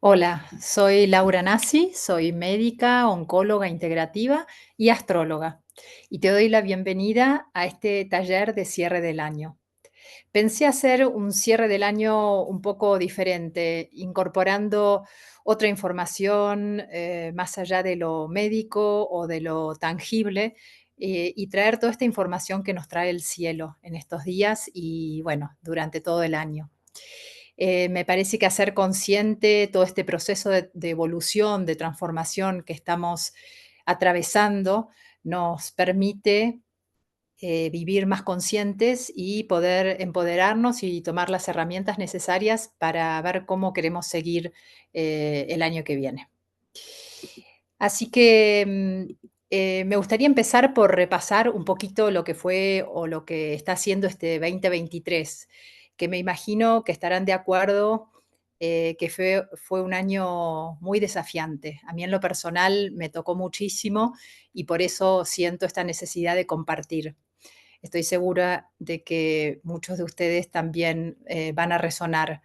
Hola, soy Laura Nassi, soy médica, oncóloga integrativa y astróloga, y te doy la bienvenida a este taller de cierre del año. Pensé hacer un cierre del año un poco diferente, incorporando otra información más allá de lo médico o de lo tangible, y traer toda esta información que nos trae el cielo en estos días y bueno, durante todo el año. Me parece que hacer consciente todo este proceso de evolución, de transformación que estamos atravesando, nos permite vivir más conscientes y poder empoderarnos y tomar las herramientas necesarias para ver cómo queremos seguir el año que viene. Así que me gustaría empezar por repasar un poquito lo que fue o lo que está haciendo este 2023, que me imagino que estarán de acuerdo que fue un año muy desafiante. A mí en lo personal me tocó muchísimo y por eso siento esta necesidad de compartir. Estoy segura de que muchos de ustedes también van a resonar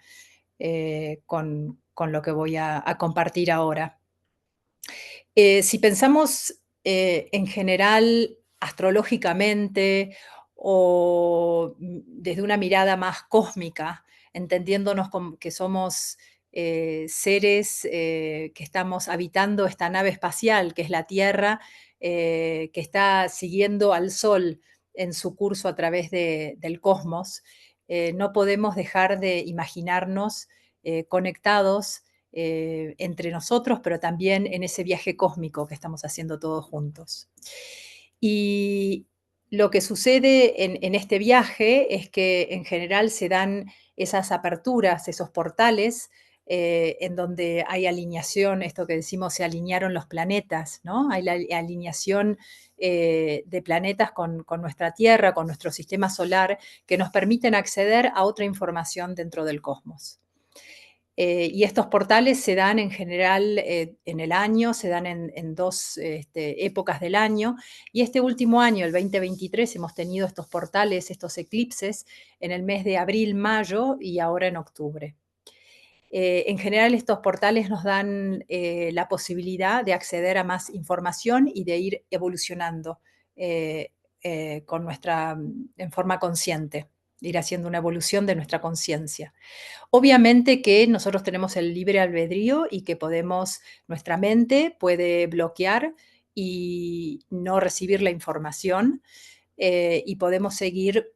con lo que voy a compartir ahora. Si pensamos en general astrológicamente o desde una mirada más cósmica, entendiéndonos que somos seres que estamos habitando esta nave espacial que es la Tierra, que está siguiendo al Sol en su curso a través del cosmos, no podemos dejar de imaginarnos conectados entre nosotros, pero también en ese viaje cósmico que estamos haciendo todos juntos. Y lo que sucede en este viaje es que en general se dan esas aperturas, esos portales, en donde hay alineación, esto que decimos, se alinearon los planetas, ¿no? Hay la alineación de planetas con nuestra Tierra, con nuestro sistema solar, que nos permiten acceder a otra información dentro del cosmos. Y estos portales se dan en general en el año, se dan en dos épocas del año. Y este último año, el 2023, hemos tenido estos portales, estos eclipses, en el mes de abril, mayo y ahora en octubre. En general, estos portales nos dan la posibilidad de acceder a más información y de ir evolucionando en forma consciente, ir haciendo una evolución de nuestra conciencia. Obviamente que nosotros tenemos el libre albedrío y que nuestra mente puede bloquear y no recibir la información, y podemos seguir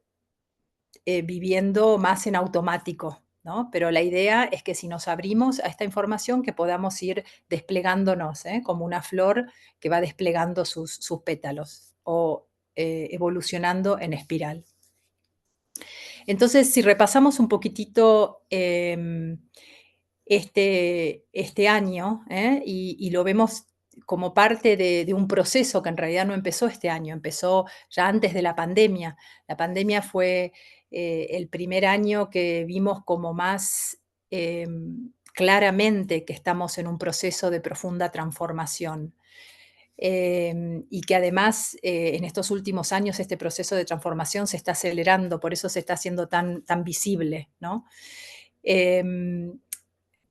viviendo más en automático, ¿no? Pero la idea es que si nos abrimos a esta información, que podamos ir desplegándonos, como una flor que va desplegando sus pétalos o evolucionando en espiral. Entonces, si repasamos un poquitito este año, y lo vemos como parte de un proceso que en realidad no empezó este año, empezó ya antes de la pandemia. La pandemia fue el primer año que vimos como más claramente que estamos en un proceso de profunda transformación. Y que además en estos últimos años este proceso de transformación se está acelerando, por eso se está haciendo tan visible, ¿no? Em,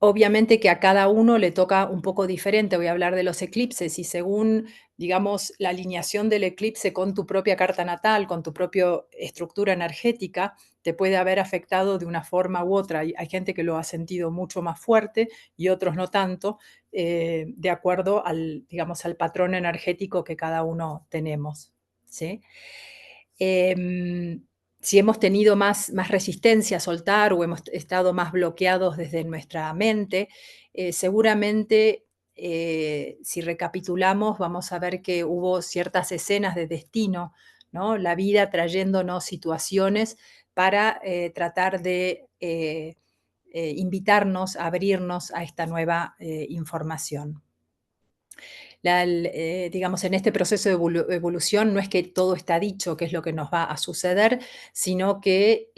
Obviamente que a cada uno le toca un poco diferente. Voy a hablar de los eclipses y según, digamos, la alineación del eclipse con tu propia carta natal, con tu propia estructura energética, te puede haber afectado de una forma u otra. Hay gente que lo ha sentido mucho más fuerte y otros no tanto, de acuerdo digamos, al patrón energético que cada uno tenemos, ¿sí? Em, si hemos tenido más resistencia a soltar o hemos estado más bloqueados desde nuestra mente, seguramente, si recapitulamos, vamos a ver que hubo ciertas escenas de destino, ¿no? La vida trayéndonos situaciones para tratar de invitarnos a abrirnos a esta nueva información. Digamos, en este proceso de evolución no es que todo está dicho, qué es lo que nos va a suceder, sino que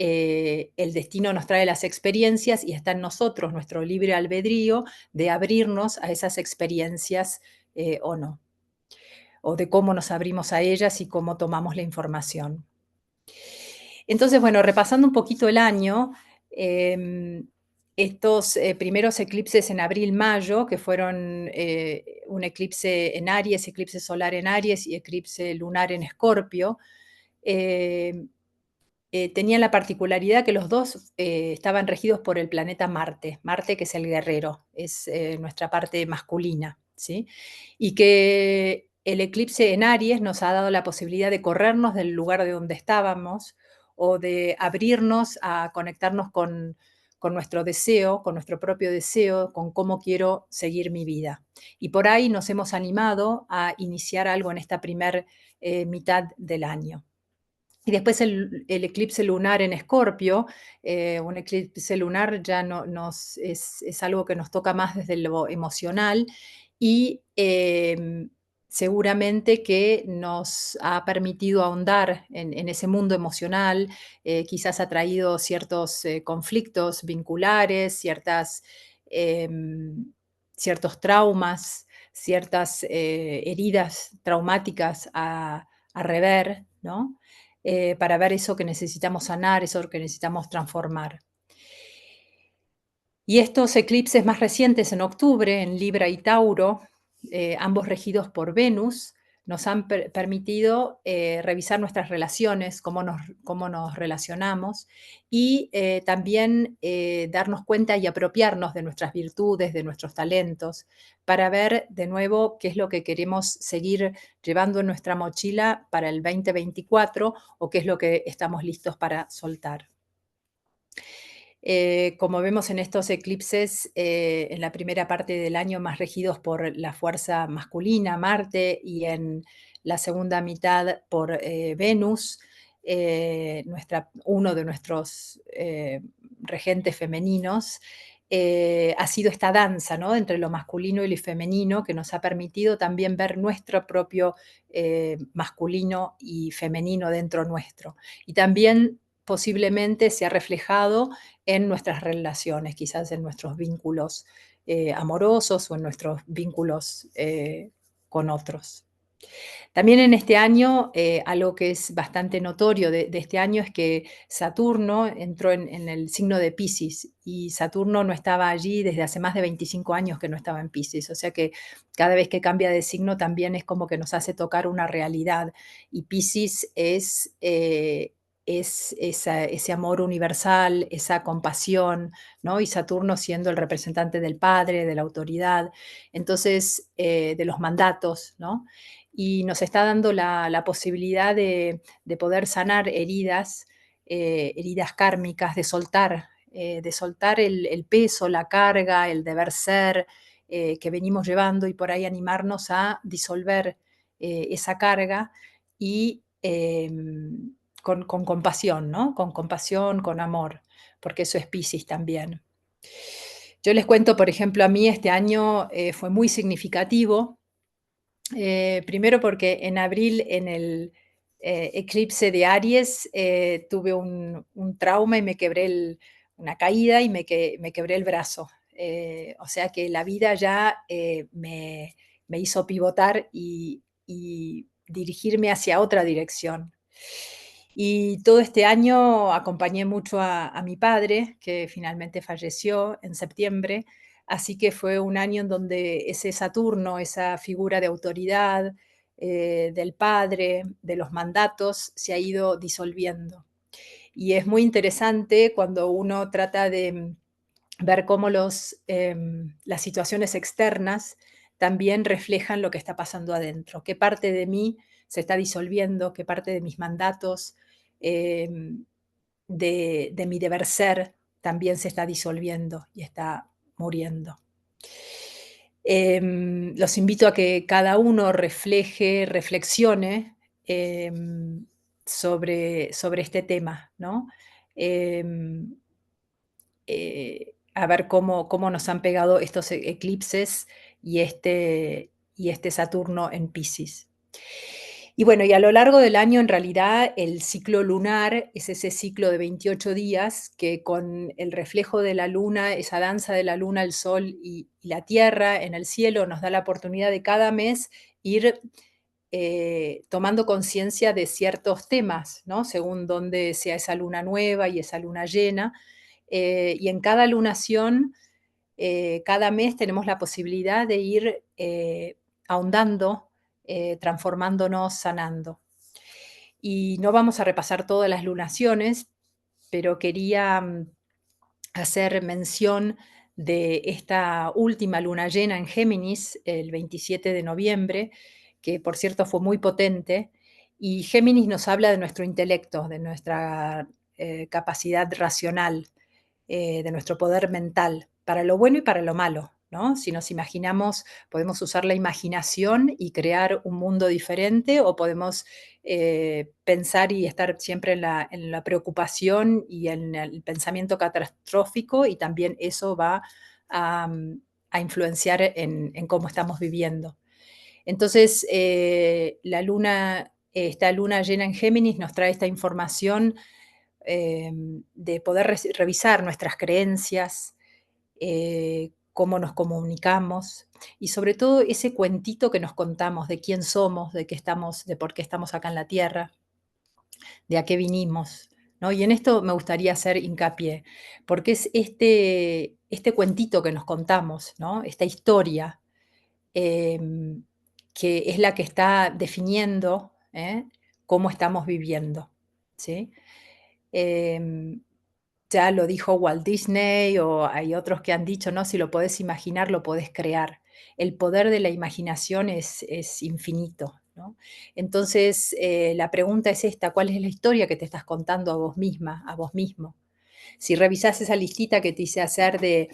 el destino nos trae las experiencias y está en nosotros, nuestro libre albedrío, de abrirnos a esas experiencias o no, o de cómo nos abrimos a ellas y cómo tomamos la información. Entonces, bueno, repasando un poquito el año, em, estos primeros eclipses en abril-mayo, que fueron un eclipse en Aries, eclipse solar en Aries y eclipse lunar en Escorpio, eh, tenían la particularidad que los dos estaban regidos por el planeta Marte, Marte que es el guerrero, es nuestra parte masculina, ¿sí? Y que el eclipse en Aries nos ha dado la posibilidad de corrernos del lugar de donde estábamos o de abrirnos a conectarnos con nuestro deseo, con nuestro propio deseo, con cómo quiero seguir mi vida. Y por ahí nos hemos animado a iniciar algo en esta primer mitad del año. Y después el eclipse lunar en Escorpio, un eclipse lunar ya es algo que nos toca más desde lo emocional y seguramente que nos ha permitido ahondar en ese mundo emocional, quizás ha traído ciertos conflictos vinculares, ciertos traumas, ciertas heridas traumáticas a rever, ¿no? Para ver eso que necesitamos sanar, eso que necesitamos transformar. Y estos eclipses más recientes en octubre, en Libra y Tauro, ambos regidos por Venus, nos han permitido revisar nuestras relaciones, cómo nos relacionamos y también darnos cuenta y apropiarnos de nuestras virtudes, de nuestros talentos, para ver de nuevo qué es lo que queremos seguir llevando en nuestra mochila para el 2024 o qué es lo que estamos listos para soltar. Como vemos en estos eclipses, en la primera parte del año más regidos por la fuerza masculina, Marte, y en la segunda mitad por Venus, uno de nuestros regentes femeninos, ha sido esta danza, ¿no? Entre lo masculino y lo femenino que nos ha permitido también ver nuestro propio masculino y femenino dentro nuestro. Y también posiblemente se ha reflejado en nuestras relaciones, quizás en nuestros vínculos amorosos o en nuestros vínculos con otros. También en este año, algo que es bastante notorio de este año es que Saturno entró en el signo de Piscis y Saturno no estaba allí desde hace más de 25 años que no estaba en Piscis, o sea que cada vez que cambia de signo también es como que nos hace tocar una realidad y Piscis es ese amor universal, esa compasión, ¿no? Y Saturno siendo el representante del padre, de la autoridad, entonces de los mandatos, ¿no? Y nos está dando la posibilidad de poder sanar heridas kármicas, de soltar el peso, la carga, el deber ser que venimos llevando y por ahí animarnos a disolver esa carga y con compasión, ¿no? Con compasión, con amor, porque eso es Piscis también. Yo les cuento, por ejemplo, a mí este año fue muy significativo. Primero porque en abril, en el eclipse de Aries, tuve un trauma y me quebré una caída y me quebré el brazo. O sea que la vida ya me hizo pivotar y dirigirme hacia otra dirección. Y todo este año acompañé mucho a mi padre, que finalmente falleció en septiembre, así que fue un año en donde ese Saturno, esa figura de autoridad, del padre, de los mandatos, se ha ido disolviendo. Y es muy interesante cuando uno trata de ver cómo las situaciones externas también reflejan lo que está pasando adentro, qué parte de mí se está disolviendo, qué parte de mis mandatos, em, de mi deber ser, también se está disolviendo y está muriendo. Los invito a que cada uno reflexione sobre este tema, ¿no? Em, a ver cómo nos han pegado estos eclipses y este Saturno en Piscis. Y bueno, y a lo largo del año, en realidad, el ciclo lunar es ese ciclo de 28 días que con el reflejo de la luna, esa danza de la luna, el sol y la tierra en el cielo, nos da la oportunidad de cada mes ir tomando conciencia de ciertos temas, ¿no? Según dónde sea esa luna nueva y esa luna llena, Y en cada lunación, cada mes tenemos la posibilidad de ir ahondando, transformándonos, sanando. Y no vamos a repasar todas las lunaciones, pero quería hacer mención de esta última luna llena en Géminis, el 27 de noviembre, que por cierto fue muy potente. Y Géminis nos habla de nuestro intelecto, de nuestra capacidad racional, de nuestro poder mental, para lo bueno y para lo malo, ¿no? Si nos imaginamos, podemos usar la imaginación y crear un mundo diferente, o podemos pensar y estar siempre en la preocupación y en el pensamiento catastrófico, y también eso va a, a influenciar en cómo estamos viviendo. Entonces, esta luna llena en Géminis nos trae esta información de poder revisar nuestras creencias, cómo nos comunicamos y sobre todo ese cuentito que nos contamos de quién somos, de qué estamos, de por qué estamos acá en la Tierra, de a qué vinimos, ¿no? Y en esto me gustaría hacer hincapié, porque es este cuentito que nos contamos, ¿no? Esta historia, em, que es la que está definiendo, cómo estamos viviendo, ¿sí? Em, ya lo dijo Walt Disney, o hay otros que han dicho, ¿no? Si lo podés imaginar, lo podés crear. El poder de la imaginación es infinito, ¿no? Entonces, la pregunta es esta: ¿cuál es la historia que te estás contando a vos misma, a vos mismo? Si revisás esa listita que te hice hacer de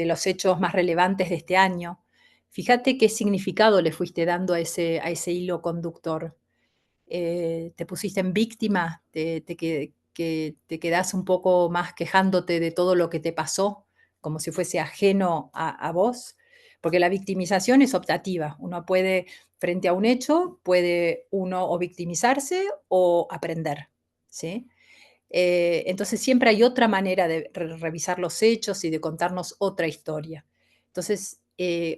los hechos más relevantes de este año, fíjate qué significado le fuiste dando a ese hilo conductor. Te pusiste en víctima, que te quedás un poco más quejándote de todo lo que te pasó, como si fuese ajeno a vos, porque la victimización es optativa. Uno puede, frente a un hecho, puede uno o victimizarse o aprender, ¿sí? Entonces siempre hay otra manera de revisar los hechos y de contarnos otra historia. Entonces,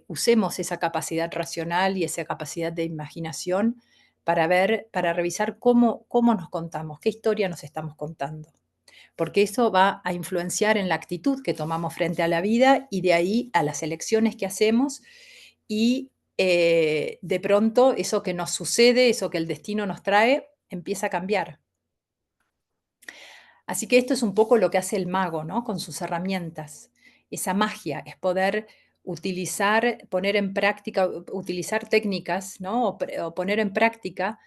usemos esa capacidad racional y esa capacidad de imaginación para ver, para revisar cómo nos contamos, qué historia nos estamos contando. Porque eso va a influenciar en la actitud que tomamos frente a la vida, y de ahí a las elecciones que hacemos, y de pronto eso que nos sucede, eso que el destino nos trae, empieza a cambiar. Así que esto es un poco lo que hace el mago, ¿no? Con sus herramientas. Esa magia es poder utilizar, poner en práctica, utilizar técnicas, ¿no? O poner en práctica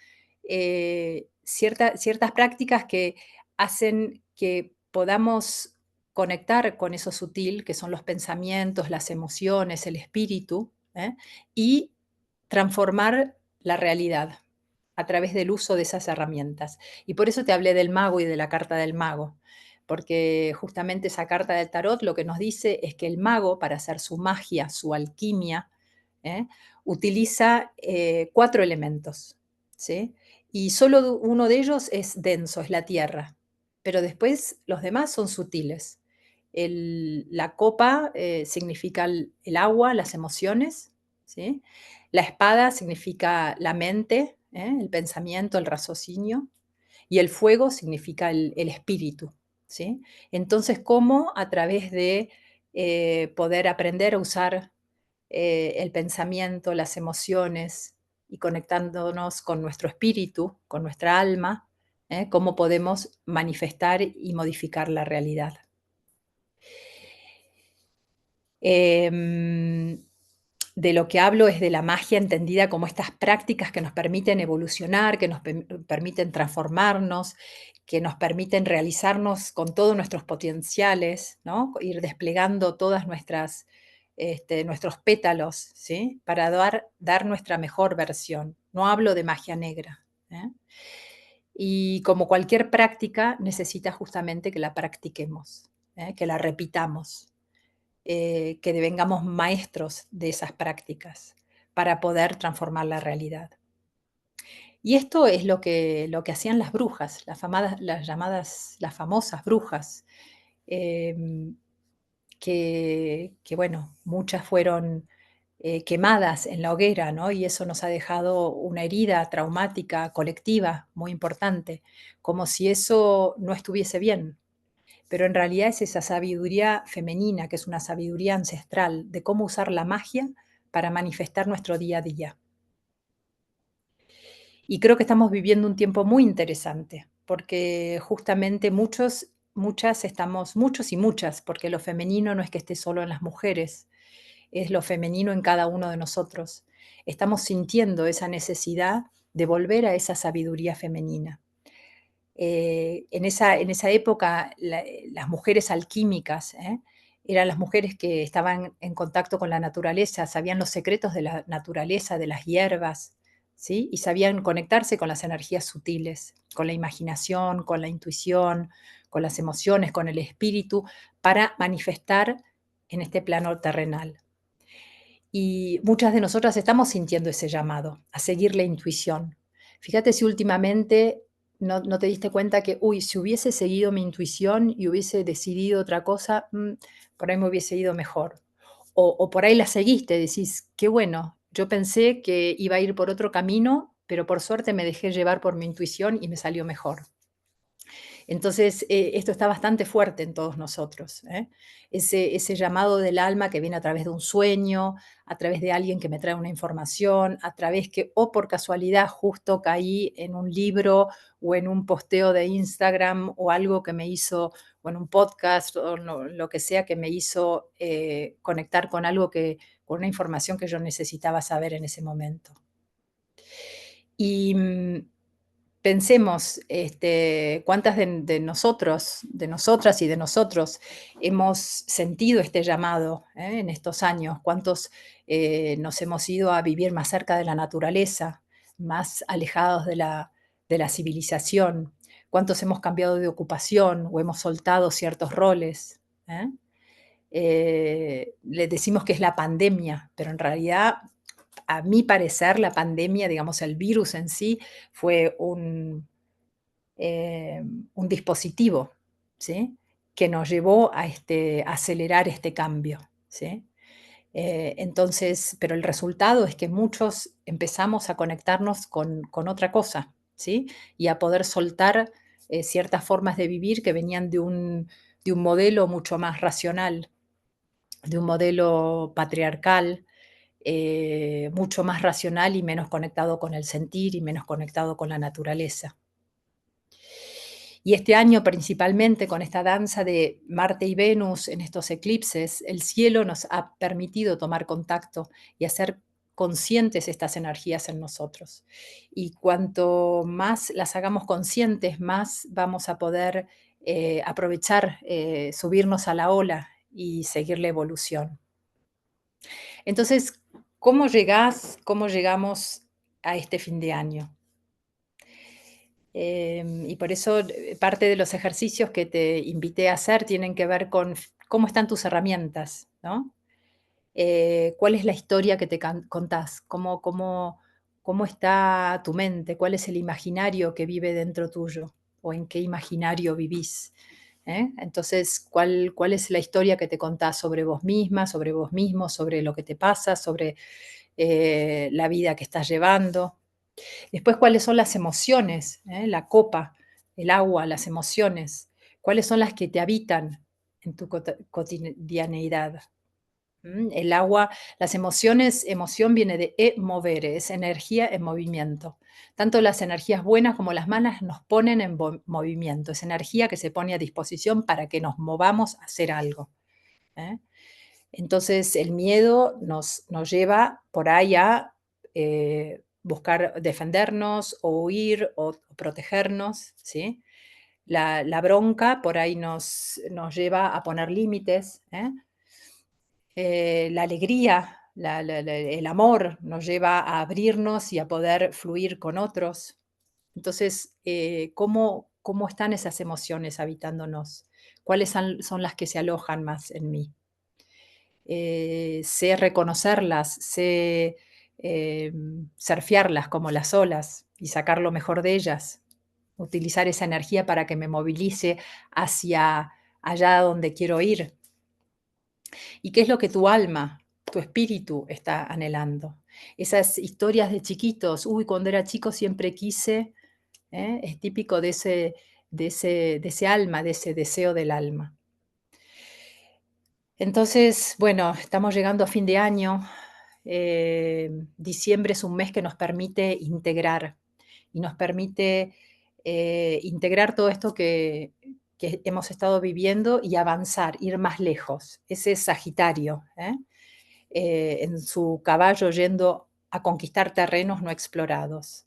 ciertas prácticas que hacen que podamos conectar con eso sutil, que son los pensamientos, las emociones, el espíritu, y transformar la realidad a través del uso de esas herramientas. Y por eso te hablé del mago y de la carta del mago, porque justamente esa carta del tarot lo que nos dice es que el mago, para hacer su magia, su alquimia, ¿eh? Utiliza 4 elementos, ¿sí? Y solo uno de ellos es denso, es la tierra, pero después los demás son sutiles. La copa significa el agua, las emociones, ¿sí? La espada significa la mente, el pensamiento, el raciocinio, y el fuego significa el espíritu, ¿sí? Entonces, ¿cómo a través de poder aprender a usar el pensamiento, las emociones, y conectándonos con nuestro espíritu, con nuestra alma, cómo podemos manifestar y modificar la realidad? Em, de lo que hablo es de la magia entendida como estas prácticas que nos permiten evolucionar, que nos permiten transformarnos, que nos permiten realizarnos con todos nuestros potenciales, ¿no? Ir desplegando todas nuestros pétalos, ¿sí? Para dar nuestra mejor versión. No hablo de magia negra, ¿eh? Y como cualquier práctica, necesita justamente que la practiquemos, que la repitamos, que devengamos maestros de esas prácticas para poder transformar la realidad. Y esto es lo que hacían las brujas, las famosas brujas, em, que, bueno, muchas fueron quemadas en la hoguera, ¿no? Y eso nos ha dejado una herida traumática colectiva muy importante, como si eso no estuviese bien. pero en realidad es esa sabiduría femenina, que es una sabiduría ancestral de cómo usar la magia para manifestar nuestro día a día. Y creo que estamos viviendo un tiempo muy interesante, porque justamente muchos y muchas, porque lo femenino no es que esté solo en las mujeres, es lo femenino en cada uno de nosotros. Estamos sintiendo esa necesidad de volver a esa sabiduría femenina. En esa época, las mujeres alquímicas, eran las mujeres que estaban en contacto con la naturaleza, sabían los secretos de la naturaleza, de las hierbas, ¿sí? Y sabían conectarse con las energías sutiles, con la imaginación, con la intuición, con las emociones, con el espíritu, para manifestar en este plano terrenal. Y muchas de nosotras estamos sintiendo ese llamado a seguir la intuición. Fíjate si últimamente no te diste cuenta que, uy, si hubiese seguido mi intuición y hubiese decidido otra cosa, por ahí me hubiese ido mejor. O por ahí la seguiste, decís, qué bueno, yo pensé que iba a ir por otro camino, pero por suerte me dejé llevar por mi intuición y me salió mejor. Entonces, esto está bastante fuerte en todos nosotros, ¿eh? Ese llamado del alma que viene a través de un sueño, a través de alguien que me trae una información, a través que, o por casualidad, justo caí en un libro o en un posteo de Instagram o algo que me hizo, o en un podcast o lo que sea que me hizo conectar con algo con una información que yo necesitaba saber en ese momento. Y pensemos, cuántas de nosotros, de nosotras y de nosotros hemos sentido este llamado, en estos años, cuántos nos hemos ido a vivir más cerca de la naturaleza, más alejados de la civilización, cuántos hemos cambiado de ocupación o hemos soltado ciertos roles. Le decimos que es la pandemia, pero en realidad, a mi parecer, la pandemia, digamos, el virus en sí, fue un dispositivo, ¿sí? Que nos llevó a acelerar este cambio, ¿sí? Entonces, pero el resultado es que muchos empezamos a conectarnos con otra cosa, ¿sí? Y a poder soltar ciertas formas de vivir que venían de un modelo mucho más racional, de un modelo patriarcal, mucho más racional y menos conectado con el sentir y menos conectado con la naturaleza. Y este año, principalmente con esta danza de Marte y Venus en estos eclipses, el cielo nos ha permitido tomar contacto y hacer conscientes estas energías en nosotros. Y cuanto más las hagamos conscientes, más vamos a poder aprovechar, subirnos a la ola y seguir la evolución. Entonces, cómo llegamos a este fin de año? Y por eso parte de los ejercicios que te invité a hacer tienen que ver con cómo están tus herramientas, ¿no? ¿Cuál es la historia que te contás? ¿Cómo está tu mente? ¿Cuál es el imaginario que vive dentro tuyo? ¿O en qué imaginario vivís? Entonces, ¿cuál es la historia que te contás sobre vos misma, sobre vos mismo, sobre lo que te pasa, sobre la vida que estás llevando? Después, ¿cuáles son las emociones? La copa, el agua, las emociones. ¿Cuáles son las que te habitan en tu cotidianeidad? El agua, las emociones, emoción viene de movere, es energía en movimiento. Tanto las energías buenas como las malas nos ponen en movimiento, es energía que se pone a disposición para que nos movamos a hacer algo. ¿eh? Entonces el miedo nos lleva por ahí a buscar defendernos o huir o protegernos, ¿sí? La bronca por ahí nos lleva a poner límites, la alegría, el amor nos lleva a abrirnos y a poder fluir con otros. Entonces, ¿cómo están esas emociones habitándonos? ¿Cuáles son las que se alojan más en mí? Sé reconocerlas, sé surfearlas como las olas y sacar lo mejor de ellas, utilizar esa energía para que me movilice hacia allá donde quiero ir. ¿Y qué es lo que tu alma, tu espíritu está anhelando? Esas historias de chiquitos, uy, cuando era chico siempre quise, es típico de ese alma, de ese deseo del alma. Entonces, bueno, estamos llegando a fin de año. Diciembre es un mes que nos permite integrar y nos permite integrar todo esto que hemos estado viviendo y avanzar, ir más lejos. Ese es Sagitario, ¿eh? En su caballo yendo a conquistar terrenos no explorados.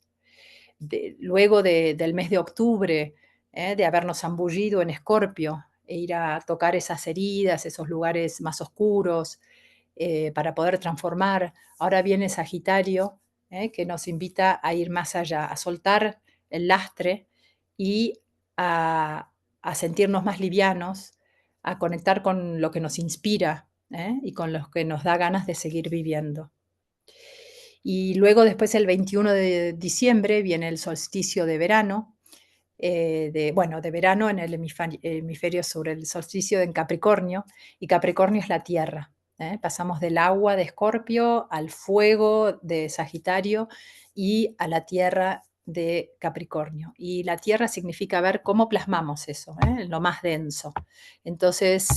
Luego del mes de octubre, de habernos zambullido en Escorpio e ir a tocar esas heridas, esos lugares más oscuros, para poder transformar. Ahora viene Sagitario, que nos invita a ir más allá, a soltar el lastre y a, a sentirnos más livianos, a conectar con lo que nos inspira, y con lo que nos da ganas de seguir viviendo. Y luego después el 21 de diciembre viene el solsticio de verano, bueno, de verano en el hemisferio sobre el solsticio en Capricornio, y Capricornio es la tierra. Pasamos del agua de Escorpio al fuego de Sagitario y a la tierra de Capricornio. Y la tierra significa ver cómo plasmamos eso, lo más denso. Entonces,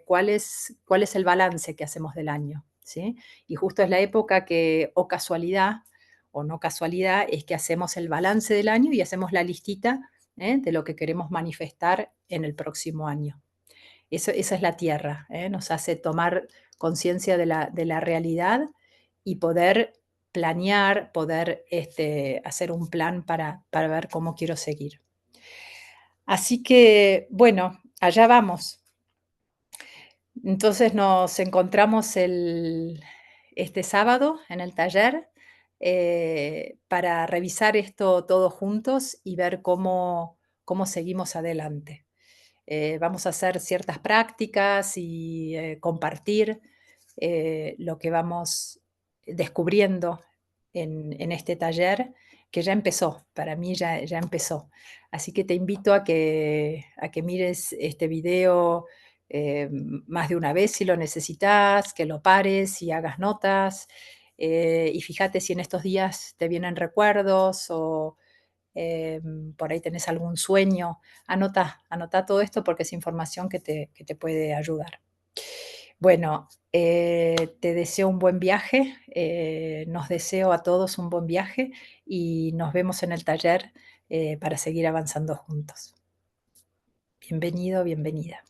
cuál es el balance que hacemos del año? ¿Sí? Y justo es la época que, o casualidad, o no casualidad, es que hacemos el balance del año y hacemos la listita de lo que queremos manifestar en el próximo año. Esa es la tierra, nos hace tomar conciencia de la realidad y poder planear, poder hacer un plan para ver cómo quiero seguir. Así que, bueno, allá vamos. Entonces nos encontramos este sábado en el taller para revisar esto todos juntos y ver cómo seguimos adelante. Vamos a hacer ciertas prácticas y compartir lo que vamos descubriendo en este taller que ya empezó, para mí ya empezó. Así que te invito a que mires este video más de una vez si lo necesitas, que lo pares y hagas notas. Y fíjate si en estos días te vienen recuerdos o por ahí tenés algún sueño. Anota todo esto porque es información que te puede ayudar. Bueno, te deseo un buen viaje, nos deseo a todos un buen viaje y nos vemos en el taller para seguir avanzando juntos. Bienvenido, bienvenida.